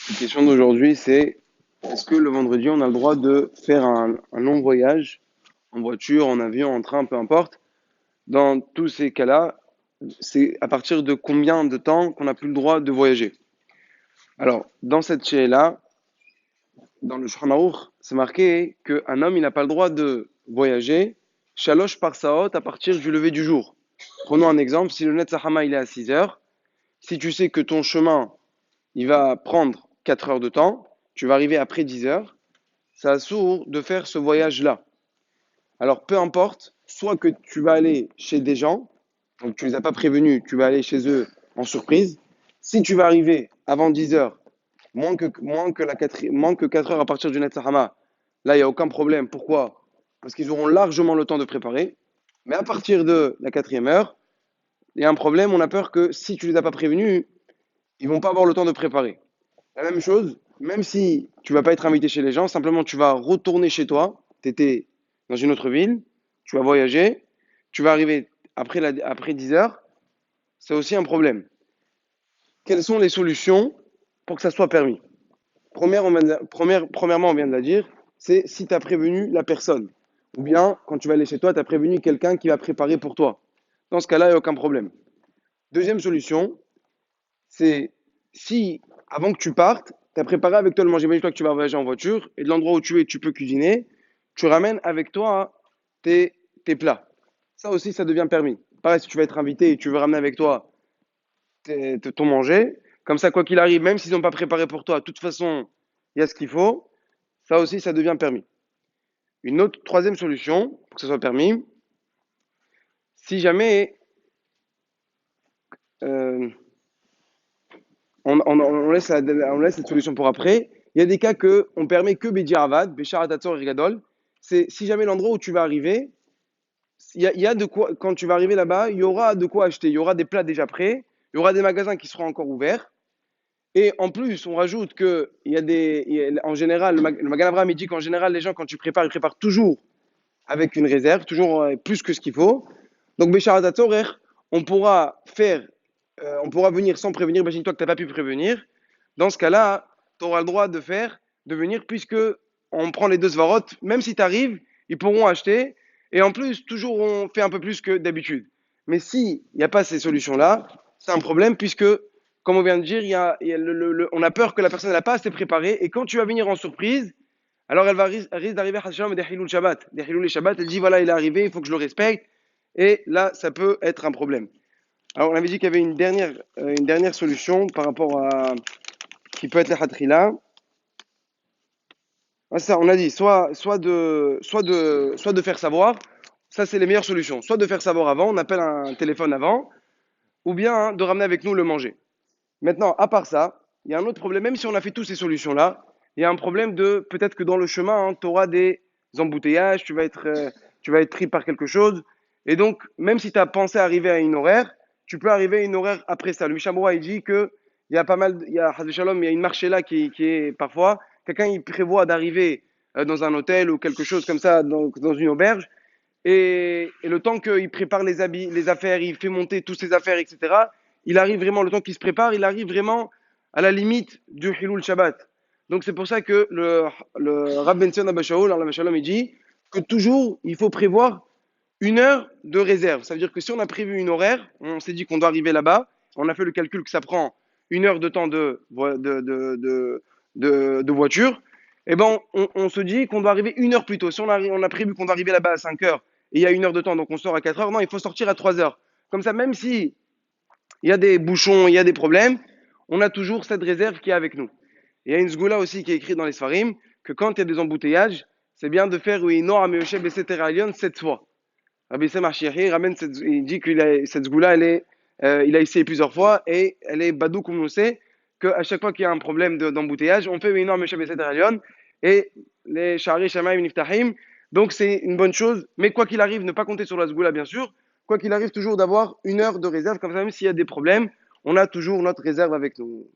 La question d'aujourd'hui, c'est est-ce que le vendredi, on a le droit de faire un long voyage en voiture, en avion, en train, peu importe. Dans tous ces cas-là, c'est à partir de combien de temps qu'on n'a plus le droit de voyager. Alors, dans cette là dans le Shulchan Aruch, c'est marqué qu'un homme, il n'a pas le droit de voyager shalosh par saot à partir du lever du jour. Prenons un exemple, si le Netzahama il est à 6 heures, si tu sais que ton chemin, il va prendre 4 heures de temps, tu vas arriver après 10 heures, c'est assourd de faire ce voyage-là. Alors, peu importe, soit que tu vas aller chez des gens, donc tu les as pas prévenus, tu vas aller chez eux en surprise. Si tu vas arriver avant 10 heures, moins que 4 heures à partir du Netzahama, là, il n'y a aucun problème. Pourquoi? Parce qu'ils auront largement le temps de préparer. Mais à partir de la quatrième heure, il y a un problème. On a peur que si tu les as pas prévenus, ils vont pas avoir le temps de préparer. La même chose, même si tu vas pas être invité chez les gens, simplement tu vas retourner chez toi, tu étais dans une autre ville, tu vas voyager, tu vas arriver après 10 heures, c'est aussi un problème. Quelles sont les solutions pour que ça soit permis? Premièrement, on vient de la dire, c'est si tu as prévenu la personne. Ou bien, quand tu vas aller chez toi, tu as prévenu quelqu'un qui va préparer pour toi. Dans ce cas-là, il n'y a aucun problème. Deuxième solution, c'est si, avant que tu partes, tu as préparé avec toi le manger. Imagine-toi que tu vas voyager en voiture et de l'endroit où tu es, tu peux cuisiner. Tu ramènes avec toi tes, tes plats. Ça aussi, ça devient permis. Pareil, si tu vas être invité et tu veux ramener avec toi ton manger, comme ça, quoi qu'il arrive, même s'ils n'ont pas préparé pour toi, de toute façon, il y a ce qu'il faut. Ça aussi, ça devient permis. Une autre, troisième solution, pour que ça soit permis, si jamais euh, on laisse cette solution pour après. Il y a des cas que on permet que Bediaravad, Béchar Atatzor et Gadol. C'est si jamais l'endroit où tu vas arriver, il y a de quoi, quand tu vas arriver là-bas, il y aura de quoi acheter. Il y aura des plats déjà prêts, il y aura des magasins qui seront encore ouverts. Et en plus, on rajoute que en général, le Magan Avraham, il dit qu'en général, les gens, quand tu prépares, ils préparent toujours avec une réserve, toujours plus que ce qu'il faut. Donc, Béchar Atatzor, on pourra faire, on pourra venir sans prévenir. Imagine-toi que tu n'as pas pu prévenir. Dans ce cas-là, tu auras le droit de venir, puisque on prend les deux svarot, même si tu arrives, ils pourront acheter, et en plus, toujours on fait un peu plus que d'habitude. Mais s'il n'y a pas ces solutions-là, c'est un problème, puisque, comme on vient de dire, on a peur que la personne n'a pas assez préparé, et quand tu vas venir en surprise, alors risque d'arriver à des Hilul Shabbat. Des Hilul Shabbat, elle dit voilà, il est arrivé, il faut que je le respecte, et là, ça peut être un problème. Alors, on avait dit qu'il y avait une dernière solution par rapport à qui peut être la hatrila. Ah, ça, on a dit soit de faire savoir, ça c'est les meilleures solutions. Soit de faire savoir avant, on appelle un téléphone avant, ou bien hein, de ramener avec nous le manger. Maintenant, à part ça, il y a un autre problème, même si on a fait toutes ces solutions-là, il y a un problème de peut-être que dans le chemin, hein, tu auras des embouteillages, tu vas être pris par quelque chose. Et donc, même si tu as pensé arriver à une horaire, tu peux arriver à une horaire après ça. Le Mishamoura, il dit que il y a pas mal, il y a, Hazé Shalom, il y a une marché là qui est parfois, quelqu'un il prévoit d'arriver dans un hôtel ou quelque chose comme ça, dans une auberge, et le temps qu'il prépare les habits, les affaires, il fait monter toutes ses affaires, etc., il arrive vraiment, le temps qu'il se prépare, il arrive vraiment à la limite du Hilul Shabbat. Donc c'est pour ça que le Rav Ben Zion Abba Shaul, Allah Shalom, il dit que toujours il faut prévoir une heure de réserve. Ça veut dire que si on a prévu une horaire, on s'est dit qu'on doit arriver là-bas, on a fait le calcul que ça prend une heure de temps de voiture, et ben on se dit qu'on doit arriver une heure plus tôt. Si on a prévu qu'on doit arriver là-bas à 5 heures et il y a une heure de temps, donc on sort à 4 heures, non, il faut sortir à 3 heures. Comme ça, même si il y a des bouchons, il y a des problèmes, on a toujours cette réserve qui est avec nous. Il y a une zgoula aussi qui est écrite dans les Sfarim que quand il y a des embouteillages, c'est bien de faire oui, non, Ameoshev et 7 fois. Rabbi Issam Archiachi ramène il dit que cette zgoula, il a essayé plusieurs fois et elle est badou comme on sait, qu'à chaque fois qu'il y a un problème d'embouteillage, on fait une Meshach Beset Ralion et les Shari Shamaim Niftahim. Donc c'est une bonne chose, mais quoi qu'il arrive, ne pas compter sur la zgoula bien sûr. Quoi qu'il arrive, toujours d'avoir une heure de réserve, comme ça, même s'il y a des problèmes, on a toujours notre réserve avec nous.